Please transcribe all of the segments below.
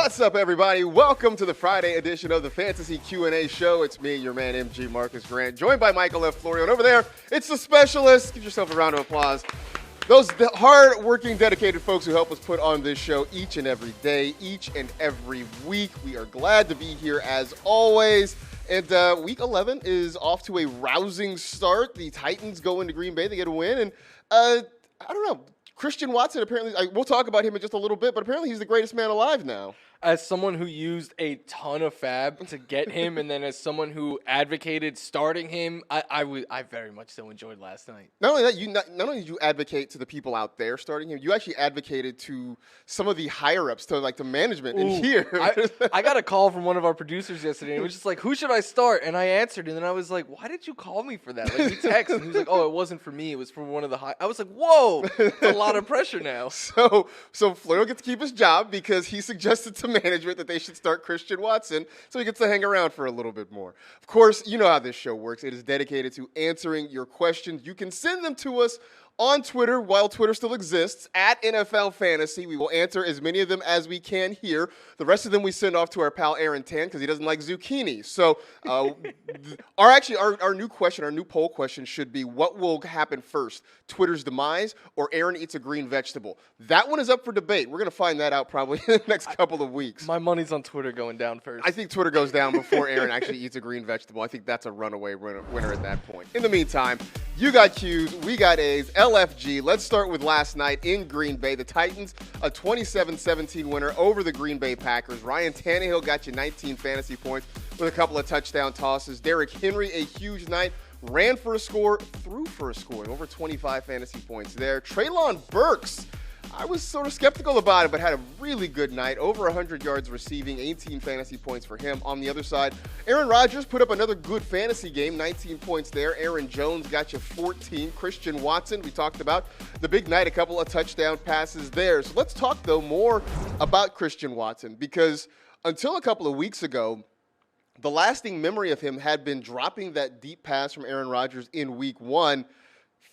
What's up, everybody? Welcome to the Friday edition of the Fantasy Q&A show. It's me, your man, MG Marcus Grant, joined by Michael F. Florio. And over there, it's the specialist. Give yourself a round of applause. Those hard-working, dedicated folks who help us put on this show each and every day, each and every week. We are glad to be here as always. And Week 11 is off to a rousing start. The Titans go into Green Bay. They get a win. And I don't know. Christian Watson, apparently, we'll talk about him in just a little bit, but apparently he's the greatest man alive now. As someone who used a ton of fab to get him, and then as someone who advocated starting him, I very much so enjoyed last night. Not only that, not only did you advocate to the people out there starting him, you actually advocated to some of the higher-ups, to like the management in here. I got a call from one of our producers yesterday, and it was just like, who should I start? And I answered, and then I was like, why did you call me for that? Like, he texted, and he was like, oh, it wasn't for me. It was for one of the high. I was like, whoa, it's a lot of pressure now. So Florio gets to keep his job because he suggested to management that they should start Christian Watson, so he gets to hang around for a little bit more. Of course, you know how this show works. It is dedicated to answering your questions. You can send them to us on Twitter, while Twitter still exists, at NFL Fantasy. We will answer as many of them as we can here. The rest of them we send off to our pal Aaron Tan because he doesn't like zucchini. So our new question, our new poll question should be, what will happen first, Twitter's demise or Aaron eats a green vegetable? That one is up for debate. We're going to find that out probably in the next couple of weeks. My money's on Twitter going down first. I think Twitter goes down before Aaron actually eats a green vegetable. I think that's a runaway winner at that point. In the meantime, you got Q's, we got A's, LFG. Let's start with last night in Green Bay. The Titans, a 27-17 winner over the Green Bay Packers. Ryan Tannehill got you 19 fantasy points with a couple of touchdown tosses. Derrick Henry, a huge night. Ran for a score, threw for a score, over 25 fantasy points there. Treylon Burks, I was sort of skeptical about it, but had a really good night. Over 100 yards receiving, 18 fantasy points for him. On the other side, Aaron Rodgers put up another good fantasy game, 19 points there. Aaron Jones got you 14. Christian Watson, we talked about the big night, a couple of touchdown passes there. So let's talk, though, more about Christian Watson, because until a couple of weeks ago, the lasting memory of him had been dropping that deep pass from Aaron Rodgers in Week 1.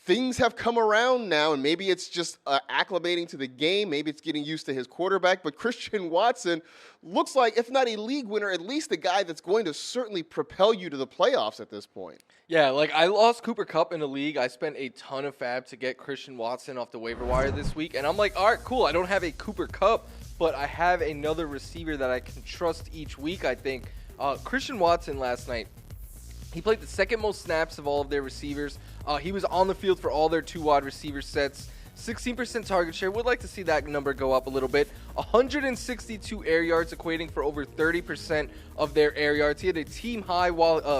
Things have come around now, and maybe it's just acclimating to the game. Maybe it's getting used to his quarterback. But Christian Watson looks like, if not a league winner, at least a guy that's going to certainly propel you to the playoffs at this point. Yeah, like I lost Cooper Kupp in a league. I spent a ton of fab to get Christian Watson off the waiver wire this week. And I'm like, all right, cool. I don't have a Cooper Kupp, but I have another receiver that I can trust each week, I think. Christian Watson last night, he played the second most snaps of all of their receivers. He was on the field for all their two wide receiver sets. 16% target share. Would like to see that number go up a little bit. 162 air yards, equating for over 30% of their air yards. He had a team high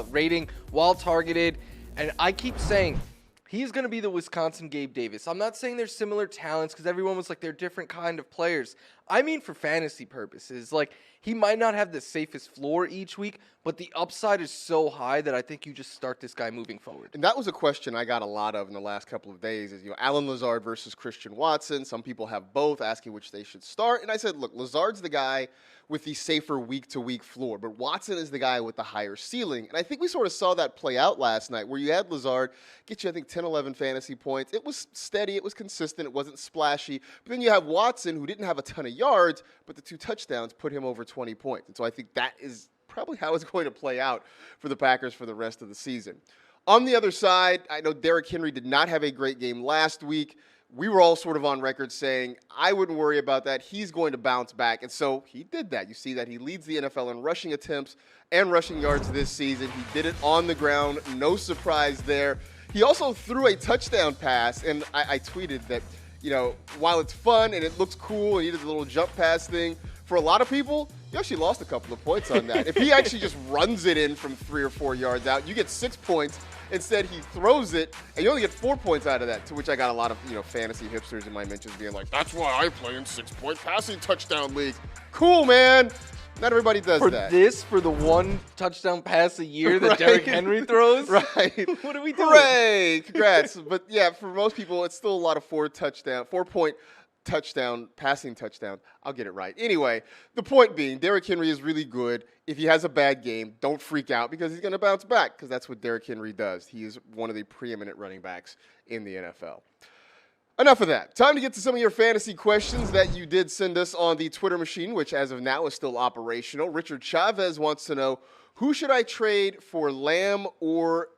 rating while targeted. And I keep saying, he's going to be the Wisconsin Gabe Davis. I'm not saying they're similar talents because everyone was like, they're different kind of players. I mean, for fantasy purposes, like, he might not have the safest floor each week, but the upside is so high that I think you just start this guy moving forward. And that was a question I got a lot of in the last couple of days is, Allen Lazard versus Christian Watson. Some people have both, asking which they should start. And I said, look, Lazard's the guy with the safer week-to-week floor, but Watson is the guy with the higher ceiling. And I think we sort of saw that play out last night, where you had Lazard get you, I think, 10, 11 fantasy points. It was steady. It was consistent. It wasn't splashy. But then you have Watson, who didn't have a ton of yards, but the 2 touchdowns put him over 20 points. And so I think that is probably how it's going to play out for the Packers for the rest of the season. On the other side, I know Derrick Henry did not have a great game last week. We were all sort of on record saying, I wouldn't worry about that. He's going to bounce back. And so he did that. You see that he leads the NFL in rushing attempts and rushing yards this season. He did it on the ground. No surprise there. He also threw a touchdown pass. And I tweeted that, while it's fun and it looks cool and he did the little jump pass thing, for a lot of people, you actually lost a couple of points on that. If he actually just runs it in from 3 or 4 yards out, you get 6 points. Instead, he throws it, and you only get 4 points out of that, to which I got a lot of fantasy hipsters in my mentions being like, that's why I play in 6-point passing touchdown league. Cool, man. Not everybody does that. For the 1 touchdown pass a year that Derrick Henry throws? Right. What are we doing? Hooray! Congrats. But, yeah, for most people, it's still a lot of 4-point touchdown, passing touchdown. I'll get it right. Anyway, the point being, Derrick Henry is really good. If he has a bad game, don't freak out because he's going to bounce back because that's what Derrick Henry does. He is one of the preeminent running backs in the NFL. Enough of that. Time to get to some of your fantasy questions that you did send us on the Twitter machine, which as of now is still operational. Richard Chavez wants to know, who should I trade for Lamb or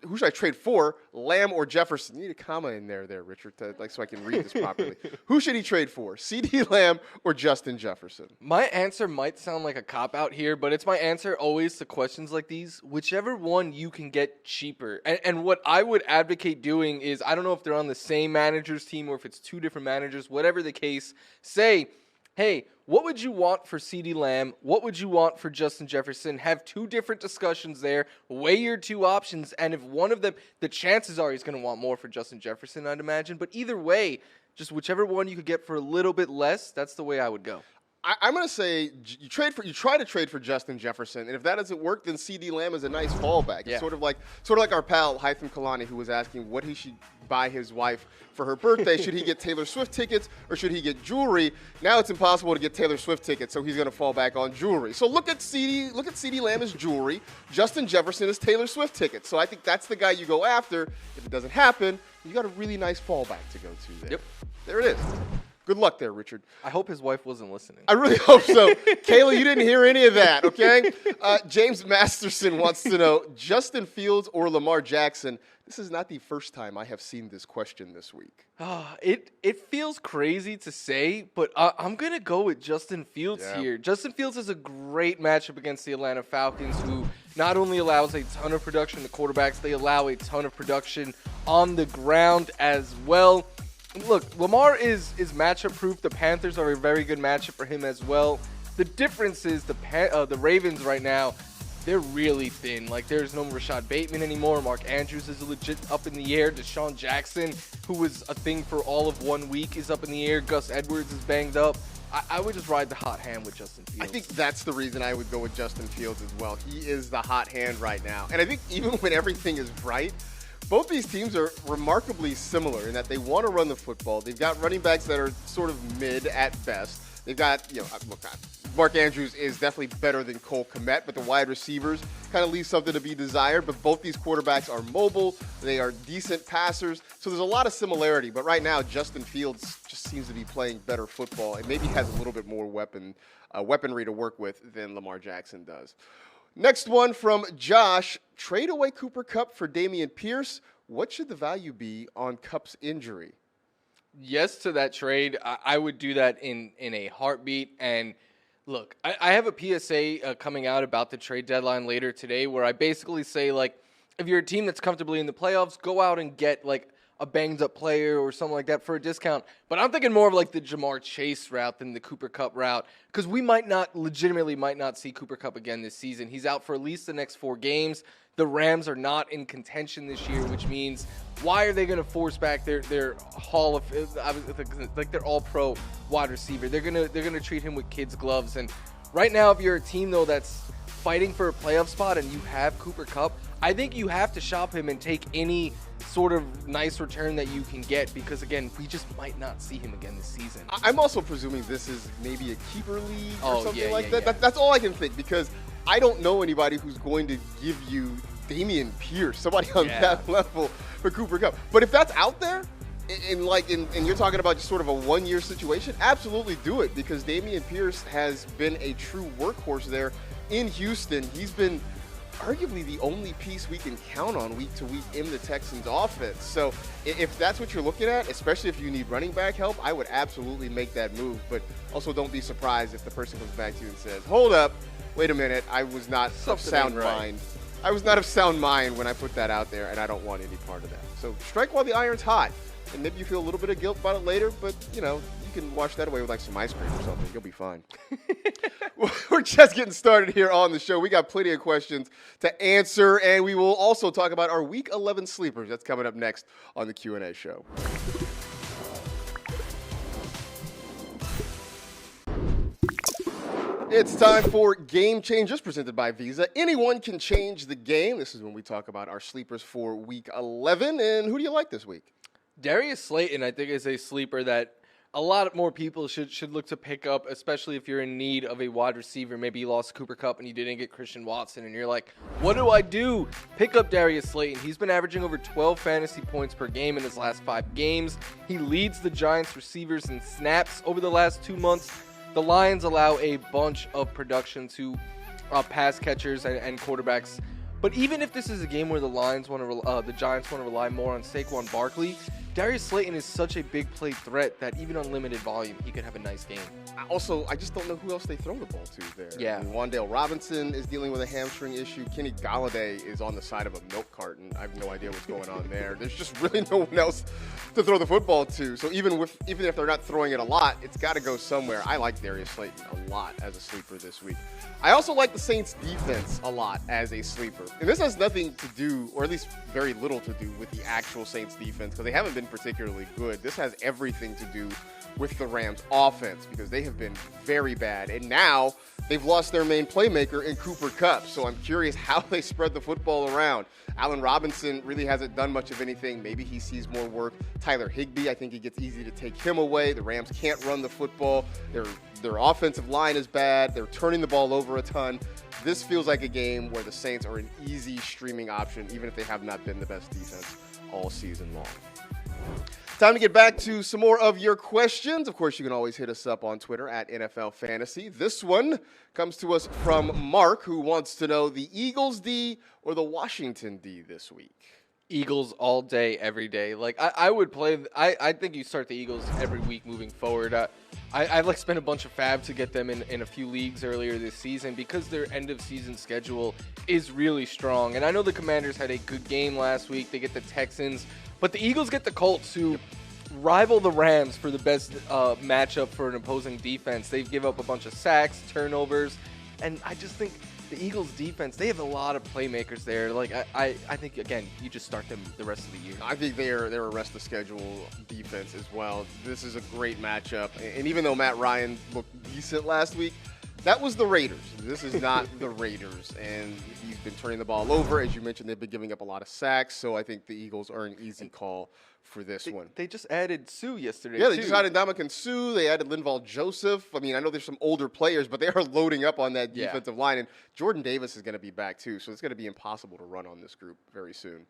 Jefferson? You need a comma in there, Richard, so I can read this properly. Who should he trade for? CeeDee Lamb or Justin Jefferson? My answer might sound like a cop-out here, but it's my answer always to questions like these. Whichever one you can get cheaper. And what I would advocate doing is, I don't know if they're on the same manager's team or if it's two different managers, whatever the case, say, hey, what would you want for CeeDee Lamb? What would you want for Justin Jefferson? Have two different discussions there. Weigh your two options. And if one of them, the chances are he's going to want more for Justin Jefferson, I'd imagine. But either way, just whichever one you could get for a little bit less, that's the way I would go. I'm going to say you try to trade for Justin Jefferson, and if that doesn't work, then CeeDee Lamb is a nice fallback. It's sort of like our pal Hytham Kalani, who was asking what he should buy his wife for her birthday. Should he get Taylor Swift tickets or should he get jewelry? Now it's impossible to get Taylor Swift tickets, so he's going to fall back on jewelry. So look at CeeDee Lamb as jewelry. Justin Jefferson as Taylor Swift tickets. So I think that's the guy you go after. If it doesn't happen, you got a really nice fallback to go to there. Yep. There it is. Good luck there, Richard. I hope his wife wasn't listening. I really hope so. Kayla, you didn't hear any of that, okay? James Masterson wants to know, Justin Fields or Lamar Jackson? This is not the first time I have seen this question this week. It feels crazy to say, but I'm going to go with Justin Fields here. Justin Fields has a great matchup against the Atlanta Falcons, who not only allows a ton of production to quarterbacks, they allow a ton of production on the ground as well. Look, Lamar is matchup proof. The Panthers are a very good matchup for him as well. The difference is the Ravens right now, they're really thin. Like, there's no Rashad Bateman anymore. Mark Andrews is legit up in the air. Deshaun Jackson, who was a thing for all of 1 week, is up in the air. Gus Edwards is banged up. I would just ride the hot hand with Justin Fields. I think that's the reason I would go with Justin Fields as well. He is the hot hand right now. And I think even when everything is right, both these teams are remarkably similar in that they want to run the football. They've got running backs that are sort of mid at best. They've got, Mark Andrews is definitely better than Cole Kmet, but the wide receivers kind of leave something to be desired. But both these quarterbacks are mobile. They are decent passers. So there's a lot of similarity. But right now, Justin Fields just seems to be playing better football and maybe has a little bit more weaponry to work with than Lamar Jackson does. Next one from Josh. Trade away Cooper Kupp for Dameon Pierce. What should the value be on Kupp's injury? Yes to that trade. I would do that in a heartbeat. And look, I have a PSA coming out about the trade deadline later today where I basically say, like, if you're a team that's comfortably in the playoffs, go out and get, like, a banged-up player or something like that for a discount. But I'm thinking more of, like, the Jamar Chase route than the Cooper Kupp route, because we legitimately might not see Cooper Kupp again this season. He's out for at least the next 4 games. The Rams are not in contention this year, which means why are they going to force back their their all-pro wide receiver? They're gonna treat him with kids' gloves. And right now, if you're a team though that's fighting for a playoff spot and you have Cooper Kupp, I think you have to shop him and take any sort of nice return that you can get, because again, we just might not see him again this season. I'm also presuming this is maybe a keeper league or something like that. That's all I can think, because I don't know anybody who's going to give you Dameon Pierce, somebody on that level for Cooper Kupp. But if that's out there, and you're talking about just sort of a 1-year situation, absolutely do it, because Dameon Pierce has been a true workhorse there in Houston. He's been arguably the only piece we can count on week to week in the Texans offense. So if that's what you're looking at, especially if you need running back help, I would absolutely make that move. But also don't be surprised if the person comes back to you and says, hold up, wait a minute, I was not of sound mind. I was not of sound mind when I put that out there, and I don't want any part of that. So strike while the iron's hot, and maybe you feel a little bit of guilt about it later, but, you can wash that away with like some ice cream or something. You'll be fine. We're just getting started here on the show. We got plenty of questions to answer, and we will also talk about our Week 11 sleepers. That's coming up next on the Q&A show. It's time for Game Changers, presented by Visa. Anyone can change the game. This is when we talk about our sleepers for Week 11. And who do you like this week? Darius Slayton, I think, is a sleeper that a lot more people should look to pick up, especially if you're in need of a wide receiver. Maybe you lost Cooper Kupp and you didn't get Christian Watson, and you're like, what do I do? Pick up Darius Slayton. He's been averaging over 12 fantasy points per game in his last 5 games. He leads the Giants receivers in snaps over the last 2 months. The Lions allow a bunch of production to pass catchers and quarterbacks. But even if this is a game where the Giants want to rely more on Saquon Barkley, Darius Slayton is such a big play threat that even on limited volume, he could have a nice game. Also, I just don't know who else they throw the ball to there. Yeah. I mean, Wan'Dale Robinson is dealing with a hamstring issue. Kenny Galladay is on the side of a milk carton. I have no idea what's going on there. There's just really no one else to throw the football to. So even if they're not throwing it a lot, it's got to go somewhere. I like Darius Slayton a lot as a sleeper this week. I also like the Saints defense a lot as a sleeper. And this has nothing to do, or at least very little to do, with the actual Saints defense, because they haven't been particularly good. This has everything to do with the Rams offense, because they have been very bad. And now they've lost their main playmaker in Cooper Kupp. So I'm curious how they spread the football around. Allen Robinson really hasn't done much of anything. Maybe he sees more work. Tyler Higbee, I think it gets easy to take him away. The Rams can't run the football. Their offensive line is bad. They're turning the ball over a ton. This feels like a game where the Saints are an easy streaming option, even if they have not been the best defense all season long. Time to get back to some more of your questions. Of course, you can always hit us up on Twitter at NFL Fantasy. This one comes to us from Mark, who wants to know the Eagles D or the Washington D this week. Eagles all day, every day. Like, I would play. I think you start the Eagles every week moving forward. I like spent a bunch of fab to get them in a few leagues earlier this season because their end of season schedule is really strong. And I know the Commanders had a good game last week. They get the Texans, but the Eagles get the Colts, who rival the Rams for the best matchup for an opposing defense. They give up a bunch of sacks, turnovers, and I just think the Eagles defense, they have a lot of playmakers there. Like, I think, again, you just start them the rest of the year. I think they're a rest of schedule defense as well. This is a great matchup. And even though Matt Ryan looked decent last week, that was the Raiders. This is not the Raiders. And he's been turning the ball over. As you mentioned, they've been giving up a lot of sacks. So I think the Eagles are an easy call for this one. They just added Sue yesterday, Yeah, they just added Ndamukong Suh. They added Linval Joseph. I mean, I know there's some older players, but they are loading up on that defensive line. And Jordan Davis is going to be back, too. So it's going to be impossible to run on this group very soon.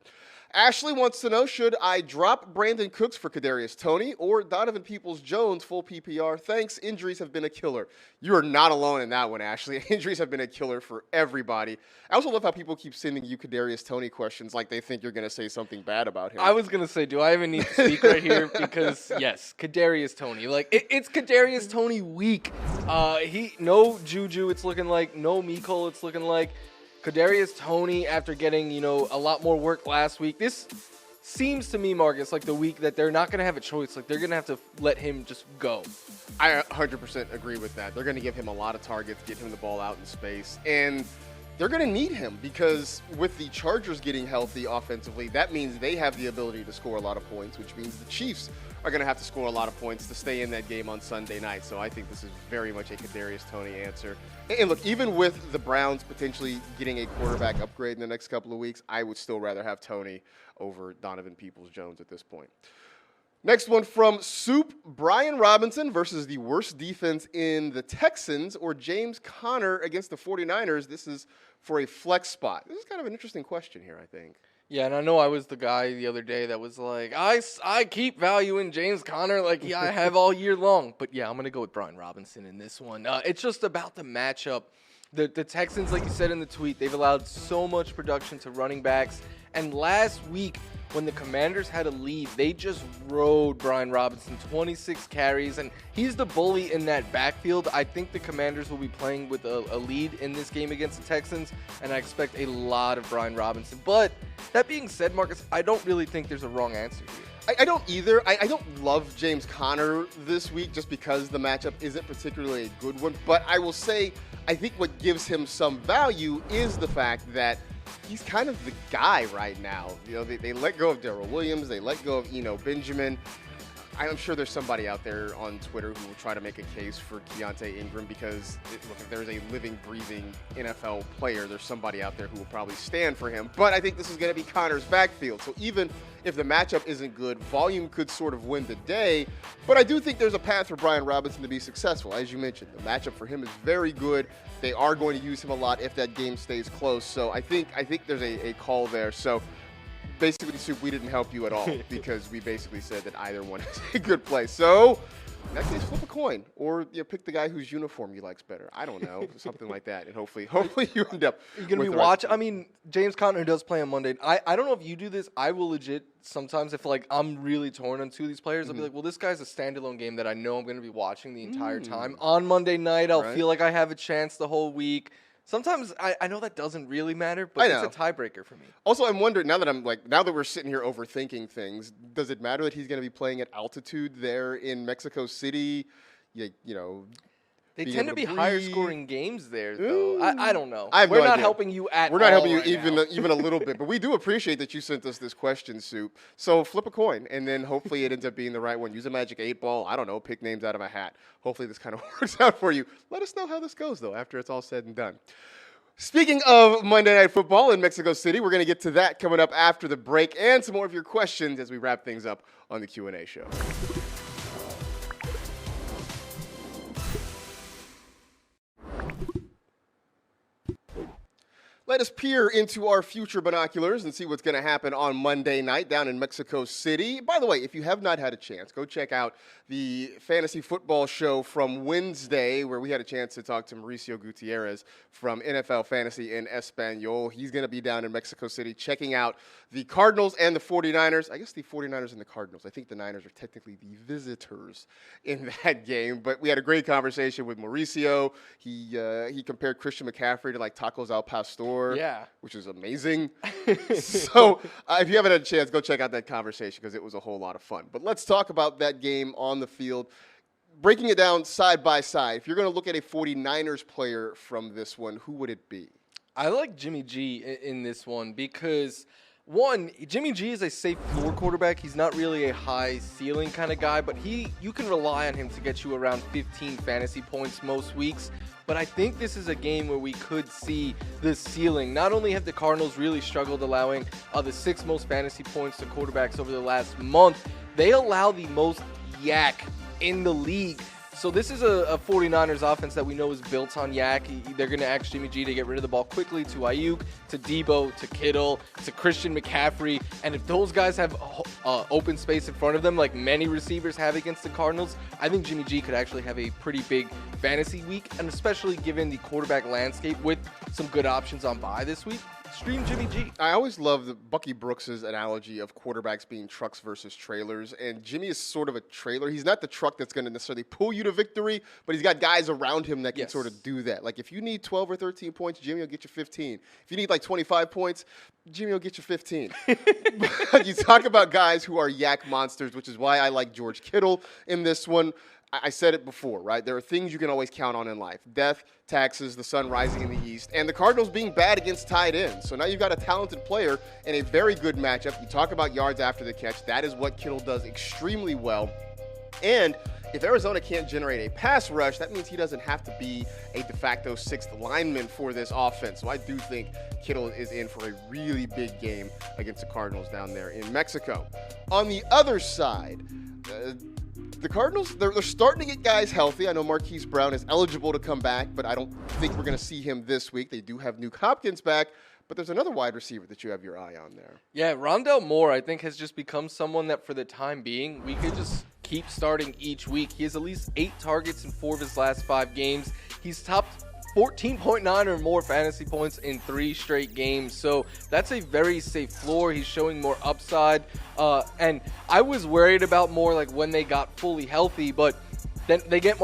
Ashley wants to know, should I drop Brandon Cooks for Kadarius Toney or Donovan Peoples-Jones full PPR? Thanks. Injuries have been a killer. You are not alone in that one, Ashley. Injuries have been a killer for everybody. I also love how people keep sending you Kadarius Toney questions like they think you're going to say something bad about him. I was going to say, do I even need to speak right here? Because, yes, Kadarius Toney. Like, it's Kadarius Toney week. No Juju, it's looking like. No Mecole, it's looking like. Kadarius Toney, after getting, a lot more work last week, this seems to me, Marcus, like the week that they're not going to have a choice. Like, they're going to have to let him just go. I 100% agree with that. They're going to give him a lot of targets, get him the ball out in space, and they're going to need him because with the Chargers getting healthy offensively, that means they have the ability to score a lot of points, which means the Chiefs are going to have to score a lot of points to stay in that game on Sunday night. So I think this is very much a Kadarius Toney answer. And look, even with the Browns potentially getting a quarterback upgrade in the next couple of weeks, I would still rather have Toney over Donovan Peoples-Jones at this point. Next one from Soup. Brian Robinson versus the worst defense in the Texans or James Conner against the 49ers. This is for a flex spot. This is kind of an interesting question here, I think. Yeah, and I know I was the guy the other day that was like, I keep valuing James Conner like I have all year long. But, yeah, I'm going to go with Brian Robinson in this one. It's just about the matchup. The Texans, like you said in the tweet, they've allowed so much production to running backs. And last week, when the Commanders had a lead, they just rode Brian Robinson, 26 carries, and he's the bully in that backfield. I think the Commanders will be playing with a lead in this game against the Texans, and I expect a lot of Brian Robinson. But that being said, Marcus, I don't really think there's a wrong answer here. I don't either. I don't love James Conner this week just because the matchup isn't particularly a good one. But I will say, I think what gives him some value is the fact that he's kind of the guy right now. They let go of Darrell Williams. They let go of Eno Benjamin. I'm sure there's somebody out there on Twitter who will try to make a case for Keontae Ingram because, look, if there's a living, breathing NFL player, there's somebody out there who will probably stand for him. But I think this is going to be Connor's backfield. So even if the matchup isn't good, volume could sort of win the day. But I do think there's a path for Brian Robinson to be successful. As you mentioned, the matchup for him is very good. They are going to use him a lot if that game stays close. So I think there's a call there. So basically, Soup, we didn't help you at all because we basically said that either one is a good play. So in that case, flip a coin or pick the guy whose uniform you likes better. I don't know, something like that, and hopefully you end up. You're gonna be watching. I mean, James Conner does play on Monday. I don't know if you do this. I will legit sometimes if like I'm really torn on two of these players. I'll be like, well, this guy's a standalone game that I know I'm gonna be watching the entire time. On Monday night, I'll feel like I have a chance the whole week. Sometimes I know that doesn't really matter, but it's a tiebreaker for me. Also, I'm wondering now that we're sitting here overthinking things, does it matter that he's going to be playing at altitude there in Mexico City? You know, they tend to be higher scoring games there, though. I don't know. We're not helping you at all. We're not helping you even a little bit, but we do appreciate that you sent us this question, Soup. So flip a coin, and then hopefully it ends up being the right one. Use a magic 8-ball. I don't know. Pick names out of a hat. Hopefully this kind of works out for you. Let us know how this goes, though, after it's all said and done. Speaking of Monday Night Football in Mexico City, we're going to get to that coming up after the break and some more of your questions as we wrap things up on the Q&A show. Let us peer into our future binoculars and see what's going to happen on Monday night down in Mexico City. By the way, if you have not had a chance, go check out the fantasy football show from Wednesday, where we had a chance to talk to Mauricio Gutierrez from NFL Fantasy in Espanol. He's going to be down in Mexico City checking out the Cardinals and the 49ers. I guess the 49ers and the Cardinals. I think the Niners are technically the visitors in that game. But we had a great conversation with Mauricio. He compared Christian McCaffrey to like tacos al pastor. Yeah. Which is amazing. So if you haven't had a chance, go check out that conversation because it was a whole lot of fun. But let's talk about that game on the field. Breaking it down side by side, if you're going to look at a 49ers player from this one, who would it be? I like Jimmy G in this one because, one, Jimmy G is a safe floor quarterback. He's not really a high ceiling kind of guy, but you can rely on him to get you around 15 fantasy points most weeks. But I think this is a game where we could see the ceiling. Not only have the Cardinals really struggled allowing the 6th most fantasy points to quarterbacks over the last month, they allow the most yak in the league. So this is a 49ers offense that we know is built on yak. They're going to ask Jimmy G to get rid of the ball quickly to Ayuk, to Debo, to Kittle, to Christian McCaffrey. And if those guys have open space in front of them, like many receivers have against the Cardinals, I think Jimmy G could actually have a pretty big fantasy week, and especially given the quarterback landscape with some good options on bye this week. Stream Jimmy G. I always love the Bucky Brooks's analogy of quarterbacks being trucks versus trailers, and Jimmy is sort of a trailer. He's not the truck that's going to necessarily pull you to victory, but he's got guys around him that can sort of do that. Like if you need 12 or 13 points, Jimmy will get you 15. If you need like 25 points, Jimmy will get you 15. But you talk about guys who are yak monsters, which is why I like George Kittle in this one. I said it before, right? There are things you can always count on in life. Death, taxes, the sun rising in the east, and the Cardinals being bad against tight ends. So now you've got a talented player in a very good matchup. You talk about yards after the catch. That is what Kittle does extremely well. And if Arizona can't generate a pass rush, that means he doesn't have to be a de facto 6th lineman for this offense. So I do think Kittle is in for a really big game against the Cardinals down there in Mexico. On the other side, the Cardinals, they're starting to get guys healthy. I know Marquise Brown is eligible to come back, but I don't think we're going to see him this week. They do have Nuke Hopkins back, but there's another wide receiver that you have your eye on there. Yeah, Rondale Moore, I think, has just become someone that for the time being, we could just keep starting each week. He has at least 8 targets in 4 of his last 5 games. He's topped 14.9 or more fantasy points in 3 straight games. So that's a very safe floor. He's showing more upside. And I was worried about more like when they got fully healthy, but then they get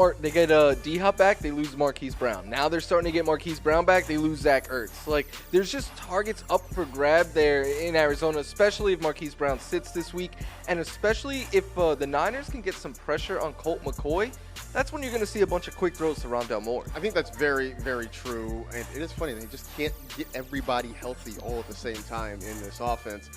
D-Hop back, they lose Marquise Brown. Now they're starting to get Marquise Brown back, they lose Zach Ertz. Like, there's just targets up for grab there in Arizona, especially if Marquise Brown sits this week, and especially if the Niners can get some pressure on Colt McCoy. That's when you're going to see a bunch of quick throws to Rondale Moore. I think that's very, very true. And it is funny, they just can't get everybody healthy all at the same time in this offense.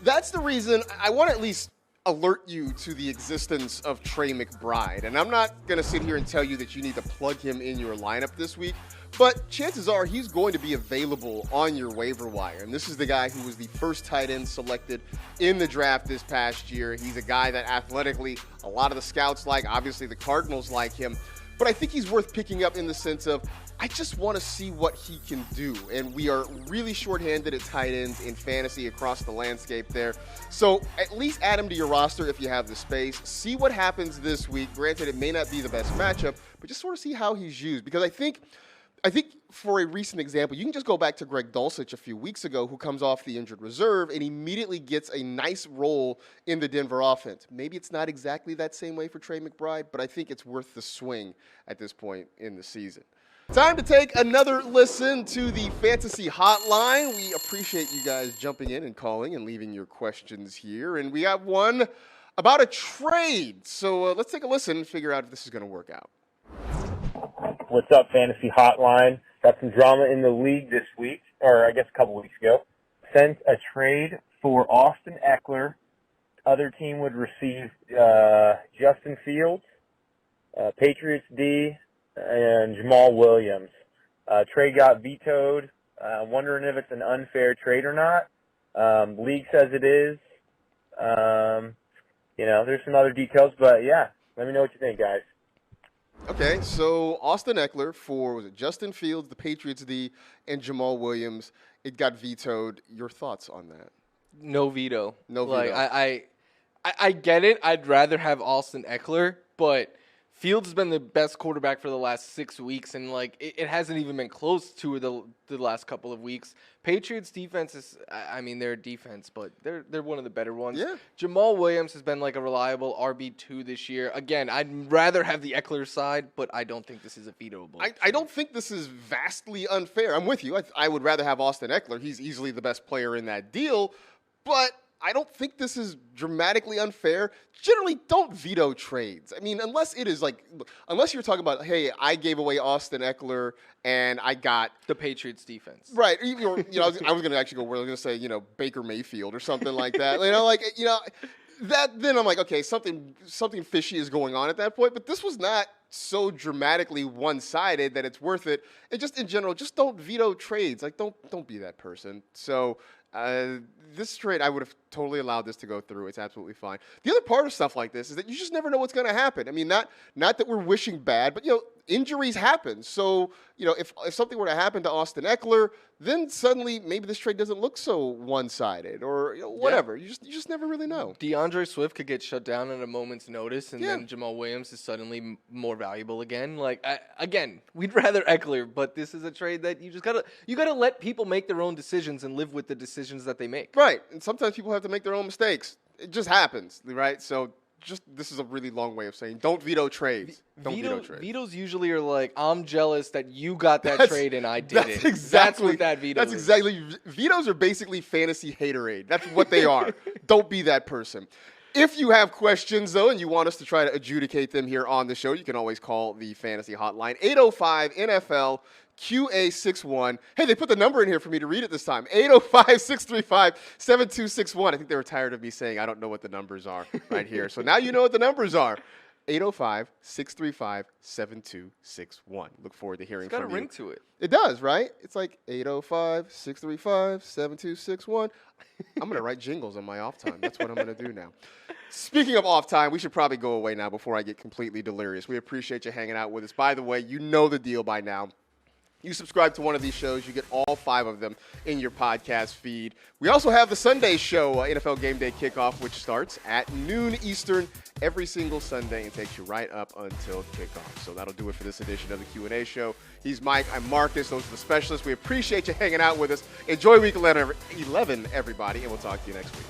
That's the reason I want to at least alert you to the existence of Trey McBride. And I'm not going to sit here and tell you that you need to plug him in your lineup this week, but chances are he's going to be available on your waiver wire. And this is the guy who was the first tight end selected in the draft this past year. He's a guy that athletically a lot of the scouts like. Obviously, the Cardinals like him. But I think he's worth picking up in the sense of I just want to see what he can do. And we are really shorthanded at tight ends in fantasy across the landscape there. So at least add him to your roster if you have the space. See what happens this week. Granted, it may not be the best matchup, but just sort of see how he's used. Because I think for a recent example, you can just go back to Greg Dulcich a few weeks ago, who comes off the injured reserve and immediately gets a nice role in the Denver offense. Maybe it's not exactly that same way for Trey McBride, but I think it's worth the swing at this point in the season. Time to take another listen to the Fantasy Hotline. We appreciate you guys jumping in and calling and leaving your questions here. And we have one about a trade. So let's take a listen and figure out if this is going to work out. What's up, Fantasy Hotline? Got some drama in the league this week, or I guess a couple weeks ago. Sent a trade for Austin Eckler. Other team would receive Justin Fields, Patriots D, and Jamal Williams. Trade got vetoed. Wondering if it's an unfair trade or not. League says it is. There's some other details, but yeah, let me know what you think, guys. Okay, so Austin Eckler for, was it Justin Fields, the Patriots D, and Jamal Williams. It got vetoed. Your thoughts on that? No veto. No veto. Like, I get it. I'd rather have Austin Eckler, but Fields has been the best quarterback for the last 6 weeks, and like it hasn't even been close to the last couple of weeks. Patriots defense is, they're a defense, but they're one of the better ones. Yeah. Jamal Williams has been like a reliable RB2 this year. Again, I'd rather have the Eckler side, but I don't think this is a vetoable. I don't think this is vastly unfair. I'm with you. I would rather have Austin Eckler. He's easily the best player in that deal, but I don't think this is dramatically unfair. Generally, don't veto trades. I mean, unless you're talking about, hey, I gave away Austin Eckler and I got the Patriots defense. Right. I was going to actually go where I was going to say, Baker Mayfield or something like that. That then I'm like, okay, something fishy is going on at that point. But this was not so dramatically one-sided that it's worth it. And just in general, just don't veto trades. Like, don't be that person. So this trade, I would have totally allowed this to go through. It's absolutely fine. The other part of stuff like this is that you just never know what's going to happen. I mean, not that we're wishing bad, but injuries happen. So if something were to happen to Austin Eckler, then suddenly maybe this trade doesn't look so one-sided or whatever. Yeah. You just never really know. DeAndre Swift could get shut down at a moment's notice, and then Jamal Williams is suddenly more valuable again. Like again, we'd rather Eckler, but this is a trade that you gotta let people make their own decisions and live with the decisions that they make. Right, and sometimes people have to make their own mistakes. It just happens, right? So. This is a really long way of saying don't veto trades. Don't veto trades. Vetoes usually are like, I'm jealous that you got that trade and I didn't. That's what that veto is. That's exactly. Vetoes are basically fantasy haterade. That's what they are. Don't be that person. If you have questions, though, and you want us to try to adjudicate them here on the show, you can always call the Fantasy Hotline, 805-NFL QA61. Hey, they put the number in here for me to read it this time. 805-635-7261. I think they were tired of me saying I don't know what the numbers are right here. So now you know what the numbers are. 805-635-7261. Look forward to hearing from you. It's got a ring to it. It does, right? It's like 805-635-7261. I'm going to write jingles on my off time. That's what I'm going to do now. Speaking of off time, we should probably go away now before I get completely delirious. We appreciate you hanging out with us. By the way, you know the deal by now. You subscribe to one of these shows, you get all 5 of them in your podcast feed. We also have the Sunday show, NFL Game Day Kickoff, which starts at noon Eastern every single Sunday and takes you right up until kickoff. So that'll do it for this edition of the Q&A show. He's Mike. I'm Marcus. Those are the specialists. We appreciate you hanging out with us. Enjoy Week 11, everybody, and we'll talk to you next week.